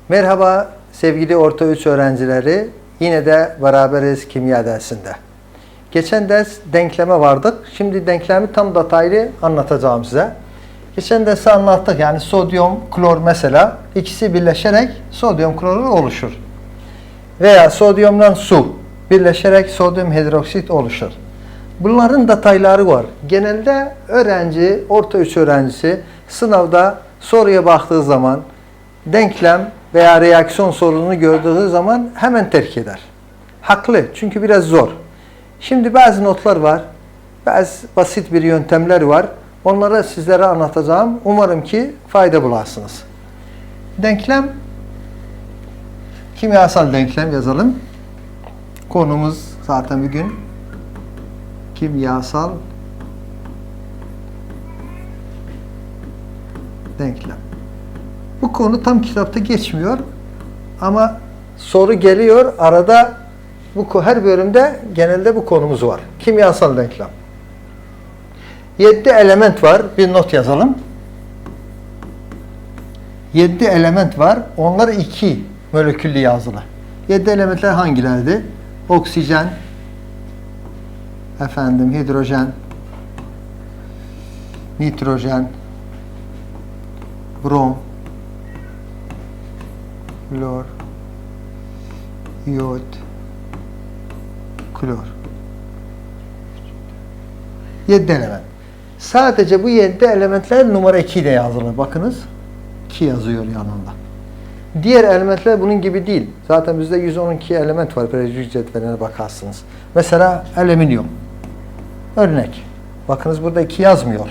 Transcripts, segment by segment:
Merhaba sevgili Orta 3 öğrencileri. Yine de beraberiz kimya dersinde. Geçen ders denkleme vardık. Şimdi denklemi tam detaylı anlatacağım size. Geçen dersi anlattık. Yani sodyum, klor mesela ikisi birleşerek sodyum kloru oluşur. Veya sodyumdan su birleşerek sodyum hidroksit oluşur. Bunların detayları var. Genelde öğrenci, Orta 3 öğrencisi sınavda soruya baktığı zaman denklem veya reaksiyon sorununu gördüğü zaman hemen terk eder. Haklı, çünkü biraz zor. Şimdi bazı notlar var, bazı basit bir yöntemler var. Onları sizlere anlatacağım. Umarım ki fayda bulasınız. Denklem, kimyasal denklem yazalım. Konumuz zaten bugün kimyasal denklem. Bu konu tam kitapta geçmiyor ama soru geliyor arada. Her bölümde genelde bu konumuz var. Kimyasal denklem. 7 element var. Bir not yazalım. 7 element var. Onlar 2 moleküllü yazılı. 7 elementler hangilerdi? Oksijen, hidrojen, nitrojen, brom, klor, iyot, klor. 7 element. Sadece bu 7 elementler numara 2 ile yazılı. Bakınız. 2 yazıyor yanında. Diğer elementler bunun gibi değil. Zaten bizde 112 element var. Periyodik cetveline bakarsınız. Mesela alüminyum. Örnek. Bakınız burada 2 yazmıyor.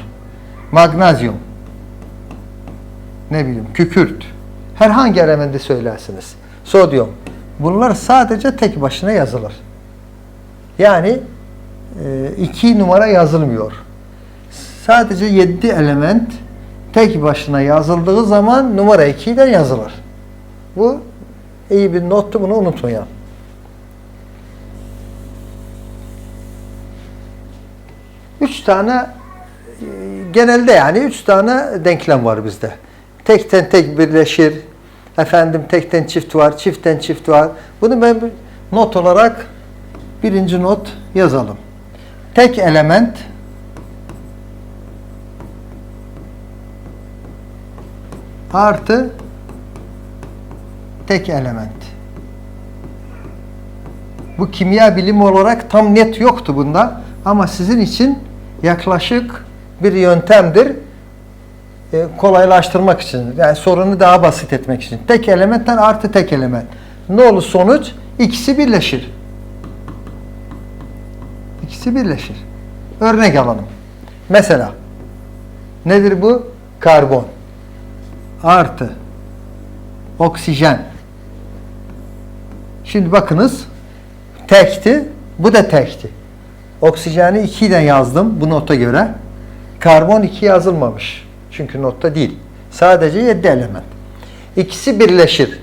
Magnezyum. Kükürt. Herhangi elementi söylersiniz. Sodyum. Bunlar sadece tek başına yazılır. Yani 2 numara yazılmıyor. Sadece 7 element tek başına yazıldığı zaman numara 2 de yazılır. Bu iyi bir nottu, bunu unutmayın. Üç tane genelde 3 tane denklem var bizde. Tekten tek birleşir. Tekten çift var, çiftten çift var. Bunu ben not olarak birinci not yazalım. Tek element artı tek element. Bu kimya bilimi olarak tam net yoktu bunda ama sizin için yaklaşık bir yöntemdir. Kolaylaştırmak için, yani sorunu daha basit etmek için. Tek elementten artı tek element. Ne olur sonuç? İkisi birleşir. İkisi birleşir. Örnek alalım. Mesela nedir bu? Karbon artı oksijen. Şimdi bakınız, tekti, bu da tekti. Oksijeni 2 ile yazdım bu nota göre. Karbon 2 yazılmamış. Çünkü notta değil. Sadece 7 element. İkisi birleşir.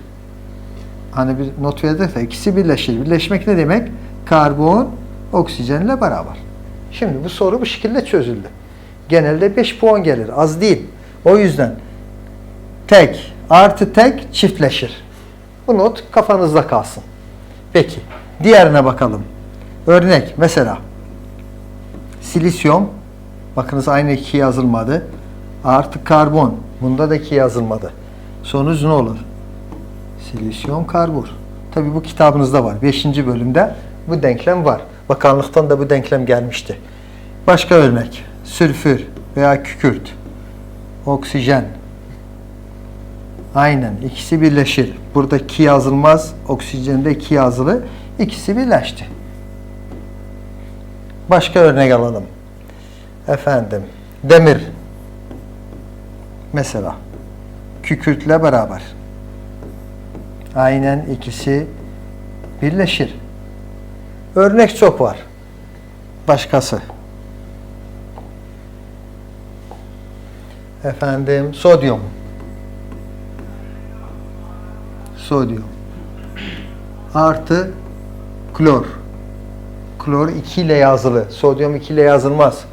Hani bir not verdik da ikisi birleşir. Birleşmek ne demek? Karbon oksijenle beraber. Şimdi bu soru bu şekilde çözüldü. Genelde 5 puan gelir. Az değil. O yüzden tek artı tek çiftleşir. Bu not kafanızda kalsın. Peki. Diğerine bakalım. Örnek mesela silisyum. Bakınız aynı 2 yazılmadı. Artı karbon. Bunda da 2 yazılmadı. Sonuç ne olur? Silisyum karbür. Tabi bu kitabınızda var. 5. bölümde bu denklem var. Bakanlıktan da bu denklem gelmişti. Başka örnek. Sülfür veya kükürt. Oksijen. Aynen. İkisi birleşir. Burada 2 yazılmaz. Oksijende 2 yazılı. İkisi birleşti. Başka örnek alalım. Demir. Mesela kükürtle beraber. Aynen ikisi birleşir. Örnek çok var. Başkası. Sodyum. Sodyum. Artı klor. Klor 2 ile yazılı. Sodyum 2 ile yazılmaz.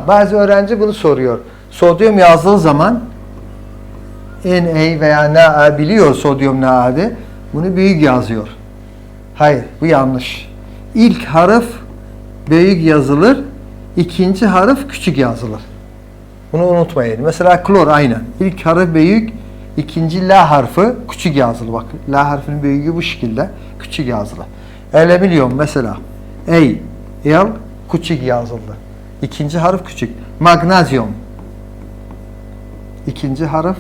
Bazı öğrenci bunu soruyor. Sodyum yazdığı zaman Na veya Na biliyor sodyum Na'dı. Bunu büyük yazıyor. Hayır, bu yanlış. İlk harf büyük yazılır, ikinci harf küçük yazılır. Bunu unutmayın. Mesela klor aynen. İlk harf büyük, ikinci La harfi küçük yazılır. Bak, La harfinin büyüğü bu şekilde küçük yazılır. Alüminyum mesela. Ey, el küçük yazıldı. İkinci harf küçük. Magnezyum. İkinci harf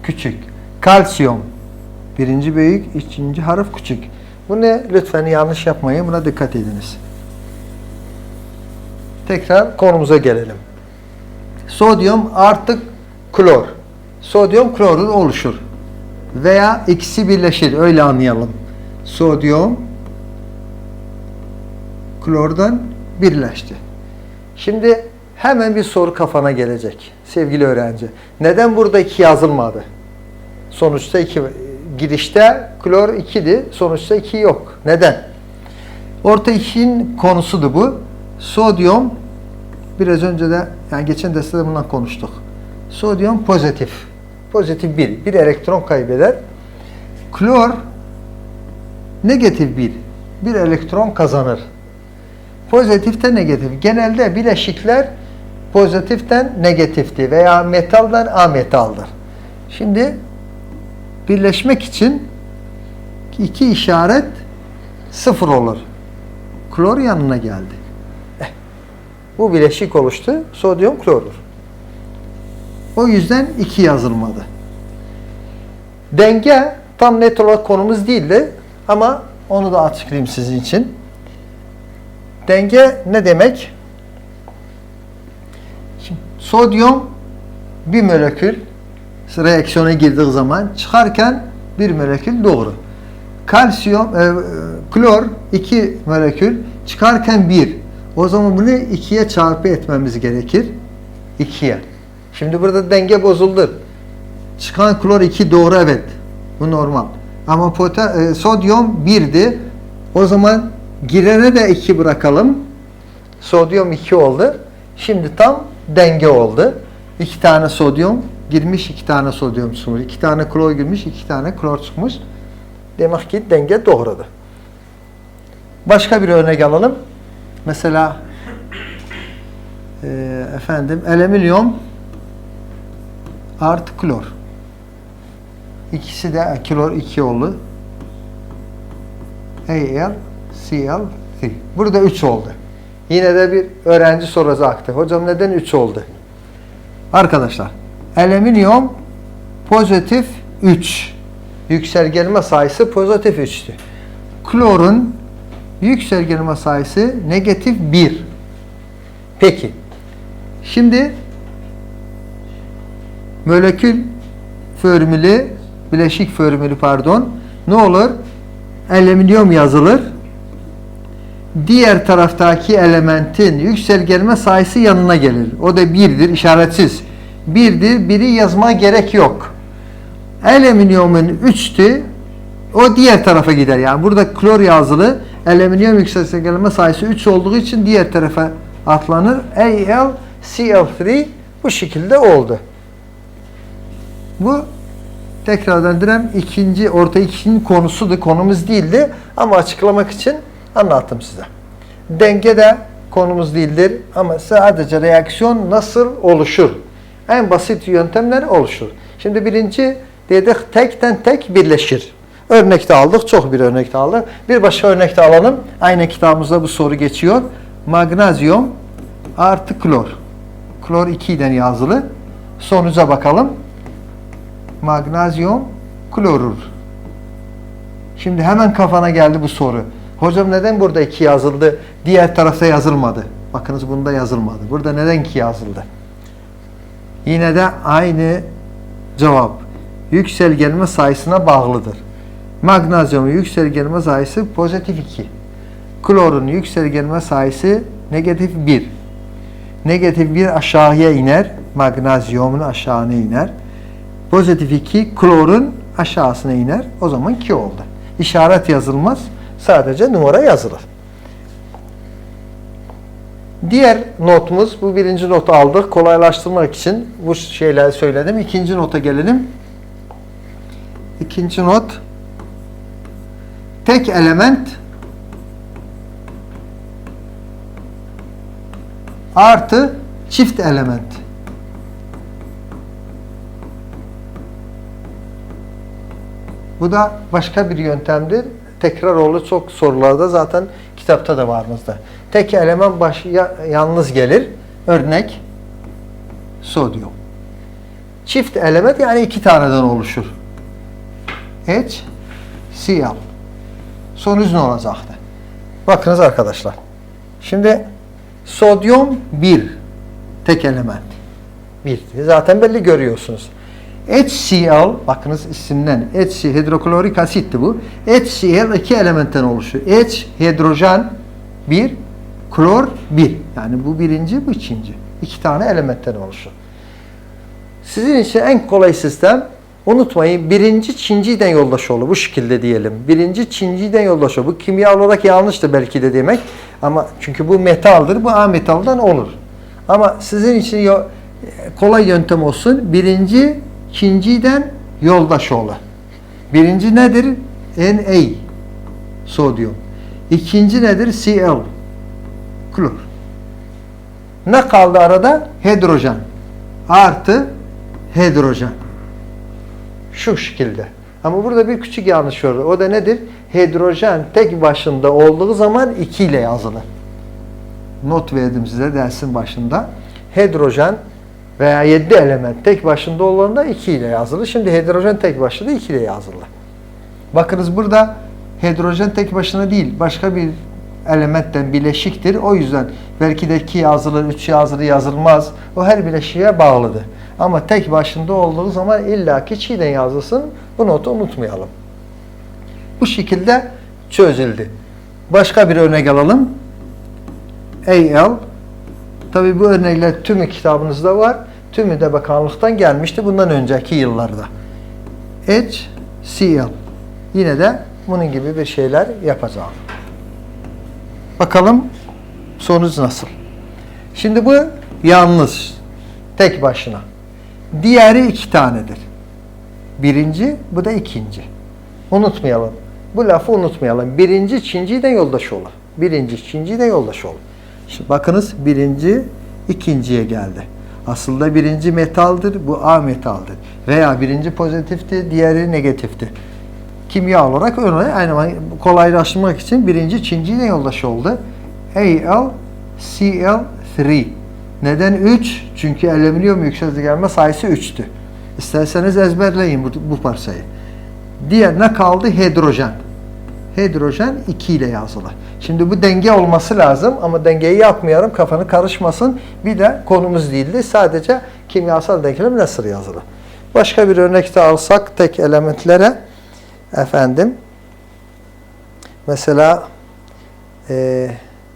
küçük. Kalsiyum. Birinci büyük, ikinci harf küçük. Bunu lütfen yanlış yapmayın. Buna dikkat ediniz. Tekrar konumuza gelelim. Sodyum artı klor. Sodyum klorür oluşur. Veya ikisi birleşir. Öyle anlayalım. Sodyum klordan birleşti. Şimdi hemen bir soru kafana gelecek sevgili öğrenci. Neden burada 2 yazılmadı? Sonuçta 2 girişte klor 2'di. Sonuçta 2 yok. Neden? Orta 2'nin konusudu bu. Sodyum biraz önce de yani geçen derste de bundan konuştuk. Sodyum pozitif. Pozitif 1. Bir elektron kaybeder. Klor negatif 1. Bir elektron kazanır. Pozitiften negatif. Genelde bileşikler pozitiften negatifti veya metaldan ametaldır. Şimdi birleşmek için 2 işaret 0 olur. Klor yanına geldi. Bu bileşik oluştu. Sodyum klorür. O yüzden 2 yazılmadı. Denge tam net olarak konumuz değildi ama onu da açıklayayım sizin için. Denge ne demek? Şimdi, sodyum bir molekül reaksiyona girdiği zaman çıkarken bir molekül doğru. Kalsiyum, klor 2 molekül çıkarken 1. O zaman bunu 2'ye çarpı etmemiz gerekir. 2'ye. Şimdi burada denge bozuldu. Çıkan klor 2 doğru, evet. Bu normal. Ama sodyum 1'di. O zaman girene de 2 bırakalım. Sodyum 2 oldu. Şimdi tam denge oldu. 2 tane sodyum girmiş, 2 tane sodyum çıkmış. 2 tane klor girmiş, 2 tane klor çıkmış. Demek ki denge doğrudur. Başka bir örnek alalım. Mesela alüminyum artı klor. İkisi de klor 2 oldu. AlCl3. Burada 3 oldu. Yine de bir öğrenci soracaktı. Hocam neden 3 oldu? Arkadaşlar, alüminyum pozitif 3. Yükselgelme sayısı pozitif 3'tü. Klorun yükselgelme sayısı negatif 1. Peki. Şimdi molekül formülü, bileşik formülü pardon, ne olur? Alüminyum yazılır. Diğer taraftaki elementin yükselgelme sayısı yanına gelir. O da 1'dir, işaretsiz. 1'dir, 1'i yazmaya gerek yok. Alüminyumun 3'tü, o diğer tarafa gider. Yani burada klor yazılı, alüminyum yükselgelme sayısı 3 olduğu için diğer tarafa atlanır. AlCl3 bu şekilde oldu. Bu tekrardan direm orta 2'nin konusudu. Konumuz değildi ama açıklamak için anlattım size. Denge de konumuz değildir ama sadece reaksiyon nasıl oluşur? En basit yöntemler oluşur. Şimdi birinci dedik tekten tek birleşir. Örnekte aldık. Çok bir örnekte aldık. Bir başka örnekte alalım. Aynı kitabımızda bu soru geçiyor. Magnezyum artı klor. Klor 2'den yazılı. Sonuca bakalım. Magnezyum klorür. Şimdi hemen kafana geldi bu soru. Hocam neden burada 2 yazıldı? Diğer tarafta yazılmadı. Bakınız bunda yazılmadı. Burada neden 2 yazıldı? Yine de aynı cevap. Yükselgelme sayısına bağlıdır. Magnezyumun yükselgelme sayısı pozitif 2. Klorun yükselgelme sayısı negatif 1. Negatif 1 aşağıya iner. Magnezyumun aşağına iner. Pozitif 2 klorun aşağısına iner. O zaman 2 oldu. İşaret yazılmaz. Sadece numara yazılır. Diğer notumuz, bu birinci notu aldık. Kolaylaştırmak için bu şeyleri söyledim. İkinci nota gelelim. İkinci not tek element artı çift element. Bu da başka bir yöntemdir. Tekrar olur çok sorularda, zaten kitapta da varımızda. Tek element yalnız gelir. Örnek sodyum. Çift element yani iki taneden oluşur. HCl. Sonuç ne olacaktı? Bakınız arkadaşlar. Şimdi sodyum 1 tek element. 1. Zaten belli görüyorsunuz. HCl, bakınız isimden, hidroklorik asitti bu. HCl iki elementten oluşuyor. H hidrojen 1, klor 1. Yani bu birinci, bu ikinci. İki tane elementten oluşuyor. Sizin için en kolay sistem, unutmayın, birinci Çinci'den yoldaş olur. Bu şekilde diyelim. Birinci Çinci'den yoldaş olur. Bu kimya olarak yanlıştır belki de demek. Ama çünkü bu metaldir. Bu A metaldan olur. Ama sizin için kolay yöntem olsun. Birinci Çinci'den yoldaş olur. Birinci nedir? Na, sodyum. İkinci nedir? Cl, klor. Ne kaldı arada? Hidrojen. Artı hidrojen. Şu şekilde. Ama burada bir küçük yanlış var. O da nedir? Hidrojen tek başında olduğu zaman 2 ile yazılır. Not verdim size dersin başında. Hidrojen veya 7 element tek başında olduğunda 2 ile yazılır. Şimdi hidrojen tek başına 2 ile yazılır. Bakınız burada hidrojen tek başına değil, başka bir elementten bileşiktir. O yüzden belki de 2 yazılır, 3 yazılır, yazılmaz. O her bileşiğe bağlıdır. Ama tek başında olduğu zaman illaki çiğden yazılsın. Bu notu unutmayalım. Bu şekilde çözüldü. Başka bir örnek alalım. Al. Tabii bu örnekler tümü kitabınızda var. Tümü de bakanlıktan gelmişti bundan önceki yıllarda. HCl. Yine de bunun gibi bir şeyler yapacağım. Bakalım sonuç nasıl? Şimdi bu yalnız, tek başına. Diğeri 2 tanedir. Birinci, bu da ikinci. Unutmayalım. Bu lafı unutmayalım. Birinci Çinci'den yoldaş olur. Birinci Çinci'den yoldaş olur. Şimdi bakınız birinci ikinciye geldi. Aslında birinci metaldir, bu A metaldir. Veya birinci pozitifti, diğeri negatifti. Kimya olarak öyle, aynı kolaylaştırmak için birinci Çinci'den yoldaş oldu. AlCl3. Neden 3? Çünkü alüminyum yükselti gelme sayısı 3'tü. İsterseniz ezberleyin bu parçayı. Diğer ne kaldı? Hidrojen. Hidrojen 2 ile yazılır. Şimdi bu denge olması lazım ama dengeyi yapmayalım, kafanı karışmasın. Bir de konumuz değildi. Sadece kimyasal denklem nasıl yazılır? Başka bir örnek de alsak tek elementlere efendim mesela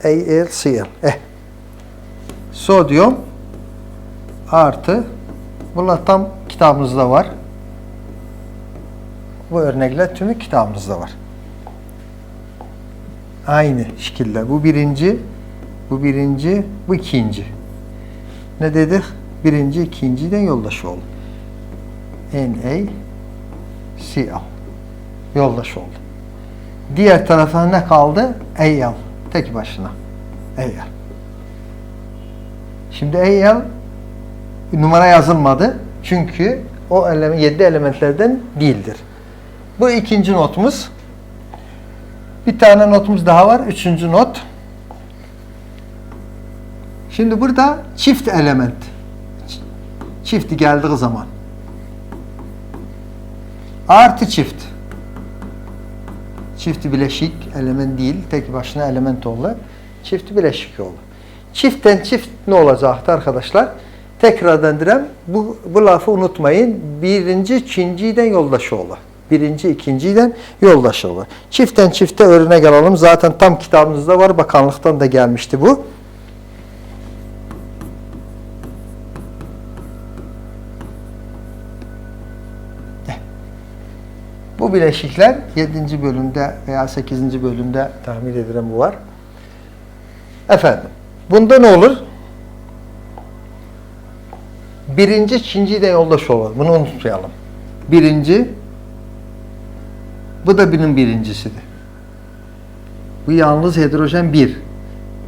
AlCl. Sodyum artı, bunlar tam kitabımızda var. Bu örnekler tümü kitabımızda var. Aynı şekilde. Bu birinci, bu ikinci. Ne dedik? Birinci, ikinciden yoldaş oldu. NaCl. Yoldaş oldu. Diğer tarafa ne kaldı? Al. Tek başına. Al. Şimdi Al numara yazılmadı. Çünkü o 7 elementlerden değildir. Bu ikinci notumuz. Bir tane notumuz daha var. Üçüncü not. Şimdi burada çift element. Çifti geldiği zaman. Artı çift. Çift bileşik element değil. Tek başına element olur. Çift bileşik olur. Çiftten çift ne olacaktı arkadaşlar? Tekrardan direm. Bu lafı unutmayın. Birinci Çinci'den yoldaş olur. Birinci ikinciden yoldaş olur. Çiftten çifte örnek alalım. Zaten tam kitabımızda var. Bakanlıktan da gelmişti bu. Bu bileşikler 7. bölümde veya 8. bölümde tahmin edilen bu var. Efendim, bunda ne olur? Birinci Çinci'den yoldaş olur. Bunu unutmayalım. Birinci Bu da bunun birincisidir. Bu yalnız hidrojen 1.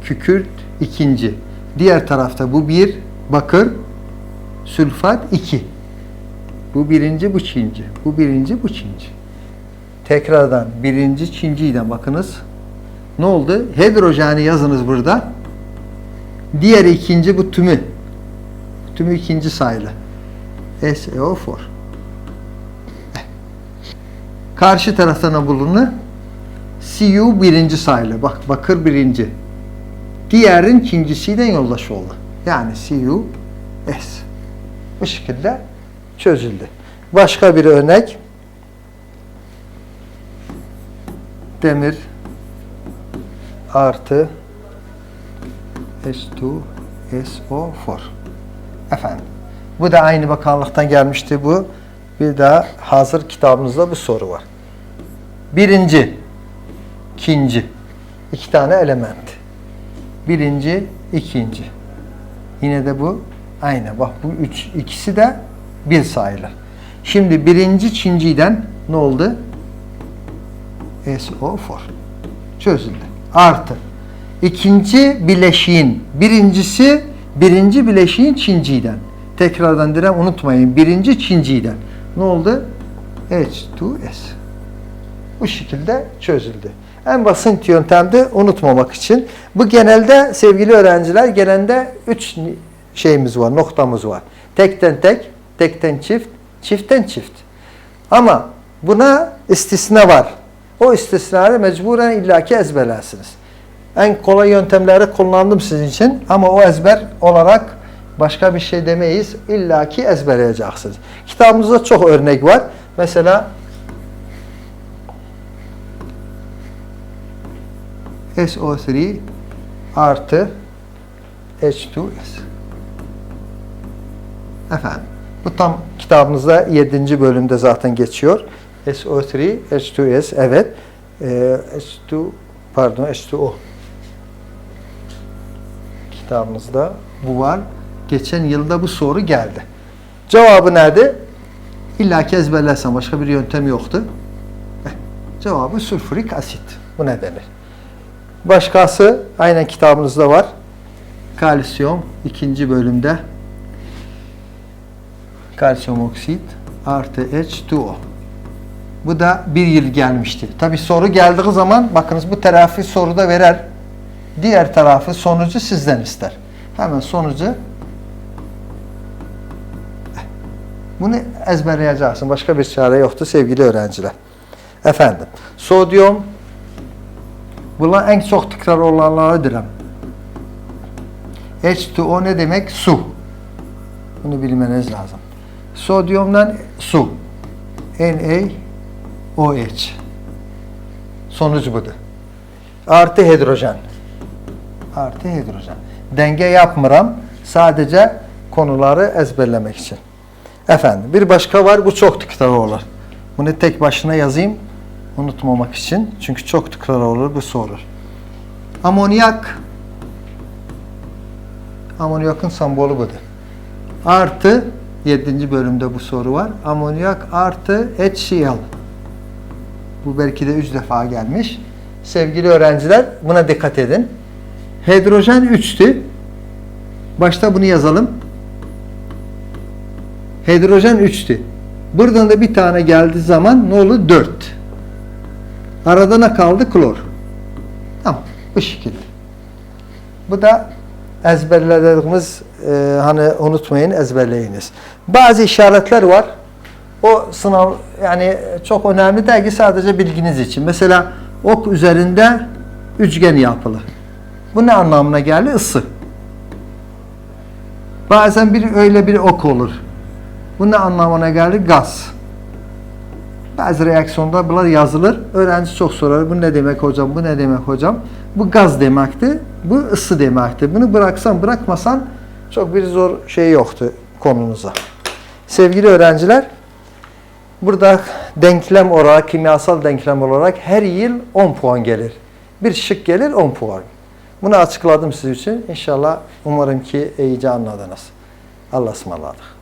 Kükürt ikinci. Diğer tarafta bu 1. Bakır. Sülfat 2. Bu birinci, bu ikinci. Bu birinci, bu ikinci. Tekrardan birinci, ikinciyden bakınız. Ne oldu? Hidrojeni yazınız burada. Diğeri ikinci, bu tümü. Tümü ikinci sayılı. SeO4. Karşı tarafta ne bulunur? Cu birinci sayılı. Bak, bakır birinci. Diğerin ikincisiyle yoldaş oldu. Yani CuS. Bu şekilde çözüldü. Başka bir örnek. Demir artı H2SO4. Efendim. Bu da aynı bakanlıktan gelmişti bu. Bir daha hazır kitabımızda bu soru var. Birinci, ikinci. 2 tane element. Birinci, ikinci. Yine de bu aynı. Bak bu ikisi de bir sayılır. Şimdi birinci, ikinciden ne oldu? SO4. Çözüldü. Artı. İkinci bileşiğin birinci bileşiğin ikinciden. Tekrardan direm unutmayın. Birinci, ikinciden. Ne oldu? H2S. Bu şekilde çözüldü. En basit yöntemde unutmamak için. Bu genelde sevgili öğrenciler genelde 3 şeyimiz var, noktamız var. Tekten tek, tekten çift, çiftten çift. Ama buna istisna var. O istisnaları mecburen illaki ezberlersiniz. En kolay yöntemleri kullandım sizin için ama o ezber olarak başka bir şey demeyiz. İllaki ezberleyeceksiniz. Kitabımızda çok örnek var. Mesela SO3 artı H2S. Efendim, bu tam kitabımızda 7. bölümde zaten geçiyor. SO3, H2S, evet. H2O. Kitabımızda bu var. Geçen yılda bu soru geldi. Cevabı nerede? İlla ki ezberlersen başka bir yöntem yoktu. Cevabı sülfürik asit. Bu ne denir? Başkası aynen kitabımızda var. Kalsiyum 2. bölümde. Kalsiyum oksit artı H2O. Bu da 1 yıl gelmişti. Tabi soru geldiği zaman bakınız bu tarafı soruda verer. Diğer tarafı sonucu sizden ister. Hemen sonucu bunu ezberleyeceksin. Başka bir çare yoktu sevgili öğrenciler. Efendim, sodyum bunlar en çok tekrar olanlarıdır. H2O ne demek? Su. Bunu bilmeniz lazım. Sodyumdan su. NaOH. Sonuç budur. Artı hidrojen. Artı hidrojen. Denge yapmıram. Sadece konuları ezberlemek için. Efendim, bir başka var. Bu çok tekrar olur. Bunu tek başına yazayım. Unutmamak için. Çünkü çok tekrar olur bu soru. Amonyak. Amonyakın sembolü budur. Artı 7. bölümde bu soru var. Amonyak artı HCl. Bu belki de 3 defa gelmiş. Sevgili öğrenciler buna dikkat edin. Hidrojen 3'tü. Başta bunu yazalım. Hidrojen 3'tü. Buradan da bir tane geldiği zaman ne olur? 4. Arada ne kaldı? Klor. Tamam. Bu şekilde. Bu da ezberlediğimiz hani unutmayın, ezberleyiniz. Bazı işaretler var. O sınav yani çok önemli değil ki sadece bilginiz için. Mesela ok üzerinde üçgen yapılı. Bu ne anlamına geldi? Isı. Bazen öyle bir ok olur. Bu ne anlamına geldi? Gaz. Bazı reaksiyonda bunlar yazılır. Öğrenci çok sorar. Bu ne demek hocam? Bu ne demek hocam? Bu gaz demekti. Bu ısı demekti. Bunu bıraksan bırakmasan çok bir zor şey yoktu konunuza. Sevgili öğrenciler, burada denklem olarak, kimyasal denklem olarak her yıl 10 puan gelir. Bir şık gelir 10 puan. Bunu açıkladım sizin için. İnşallah umarım ki iyice anladınız. Allah'a ısmarladık.